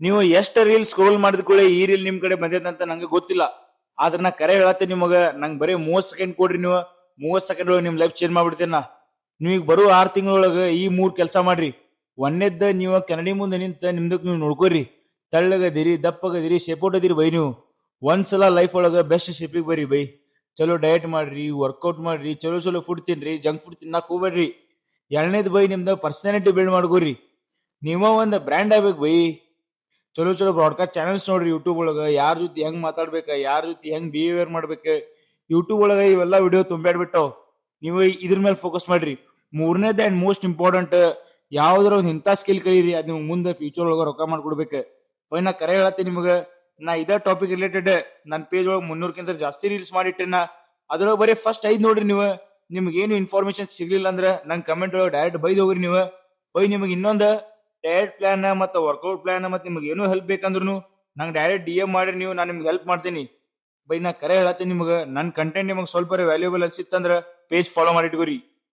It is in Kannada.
ನೀವು ಎಷ್ಟ ರೀಲ್ ಸ್ಕ್ರೋಲ್ ಮಾಡಿದ ಕೂಡ ಈ ರೀಲ್ ನಿಮ್ ಕಡೆ ಬಂದೈತಂತ ನಂಗೆ ಗೊತ್ತಿಲ್ಲ. ಆದ್ರ ನಾ ಕರೆ ಹೇಳತ್ತೆ ನಿಮಗ, ನಂಗೆ ಬರೀ 30 ಸೆಕೆಂಡ್ ಕೊಡ್ರಿ. ನೀವು 30 ಸೆಕೆಂಡ್ ಒಳಗೆ ನಿಮ್ ಲೈಫ್ ಚೇಂಜ್ ಮಾಡ್ಬಿಡ್ತೇನೆ ನಾ. ನೀವು ಈಗ ಬರೋ 6 ತಿಂಗಳೊಳಗ ಈ 3 ಕೆಲಸ ಮಾಡ್ರಿ. ಒಂದೇದ್ದ ನೀವು ಕನ್ನಡಿ ಮುಂದೆ ನಿಂತ ನಿಮ್ದಕ್ ನೀವು ನೋಡ್ಕೋರಿ. ತಳ್ಳಗದಿರಿ, ದಪ್ಪಗದಿರಿ, ಶೇಪೋಟ್ ಅದಿರಿ ಬೈ. ನೀವು ಒಂದ್ಸಲ ಲೈಫ್ ಒಳಗ ಬೆಸ್ಟ್ ಶೇಪಿಗೆ ಬರ್ರಿ ಬೈ. ಚಲೋ ಡಯಟ್ ಮಾಡ್ರಿ, ವರ್ಕೌಟ್ ಮಾಡ್ರಿ, ಚಲೋ ಚಲೋ ಫುಡ್ ತಿನ್ರಿ, ಜಂಕ್ ಫುಡ್ ತಿನ್ನಕ್ ಹೋಗ್ಬೇಡ್ರಿ. ಎರಡನೇದ್ ಬೈ, ನಿಮ್ದ ಪರ್ಸನಾಲಿಟಿ ಬಿಲ್ಡ್ ಮಾಡ್ಕೋರಿ. ನೀವ ಒಂದ್ ಬ್ರ್ಯಾಂಡ್ ಆಗ್ಬೇಕು ಬೈ. ಚಲೋ ಚಲೋ ಬ್ರಾಡ್ಕಾಸ್ಟ್ ಚಾನೆಲ್ಸ್ ನೋಡ್ರಿ ಯೂಟ್ಯೂಬ್ ಒಳಗ. ಯಾರ ಜೊತೆ ಹೆಂಗ್ ಮಾತಾಡ್ಬೇಕ, ಯಾರ ಜೊತೆ ಹೆಂಗ್ ಬಿಹೇವಿಯರ್ ಮಾಡ್ಬೇಕ, ಯೂಟ್ಯೂಬ್ ಒಳಗ ಇವೆಲ್ಲ ವಿಡಿಯೋ ತುಂಬ್ಯಾಡ್ಬಿಟ್ಟಾವ್. ನೀವು ಇದ್ರ ಮೇಲೆ ಫೋಕಸ್ ಮಾಡ್ರಿ. ಮೂರನೇದ್ ಅಂಡ್ ಮೋಸ್ಟ್ ಇಂಪಾರ್ಟೆಂಟ್, ಯಾವ್ದಾರ ಒಂದ್ ಇಂಥ ಸ್ಕಿಲ್ ಕಲೀರಿ, ಅದ್ ನಿಮ್ಗೆ ಮುಂದೆ ಫ್ಯೂಚರ್ ಒಳಗ ರೊಕ್ಕ ಮಾಡ್ಕೊಡ್ಬೇಕು. ಬೈ ನಾ ಕರೆ ಹೇಳತ್ತೀನಿ ನಿಮಗ, ನಾ ಇದೇ ಟಾಪಿಕ್ ರಿಲೇಟೆಡ್ ನನ್ನ ಪೇಜ್ ಒಳಗೆ 300ಕ್ಕಿಂತ ಜಾಸ್ತಿ ರೀಲ್ಸ್ ಮಾಡಿಟ್ಟೆನ. ಅದ್ರೊಳಗೆ ಬರೀ ಫಸ್ಟ್ 5 ನೋಡ್ರಿ ನೀವು. ನಿಮ್ಗೆ ಏನು ಇನ್ಫಾರ್ಮೇಶನ್ ಸಿಗ್ಲಿಲ್ಲ ಅಂದ್ರೆ ನಂಗೆ ಕಮೆಂಟ್ ಒಳಗೆ ಡೈರೆಕ್ಟ್ ಬೈದ್ ಹೋಗ್ರಿ ನೀವು. ಬೈ ನಿಮಗೆ ಇನ್ನೊಂದು ಡಯಟ್ ಪ್ಲಾನ್ ಮತ್ತೆ ವರ್ಕೌಟ್ ಪ್ಲಾನ್ ಮತ್ತೆ ನಿಮ್ಗೆ ಏನೋ ಹೆಲ್ಪ್ ಬೇಕಂದ್ರು ನಂಗೆ ಡೈರೆಕ್ಟ್ DM ಮಾಡ್ರಿ ನೀವು, ನಾನು ನಿಮ್ಗೆ ಹೆಲ್ಪ್ ಮಾಡ್ತೀನಿ. ಬೈ ನಾ ಕರೆ ಹೇಳತ್ತೀನಿ ನಿಮ್ಗೆ, ನನ್ನ ಕಂಟೆಂಟ್ ನಿಮಗೆ ಸ್ವಲ್ಪ ವ್ಯಾಲ್ಯೂಬಲ್ ಅನ್ಸಿತ್ತಂದ್ರೆ ಪೇಜ್ ಫಾಲೋ ಮಾಡಿ ಇಟ್ಕೋರಿ.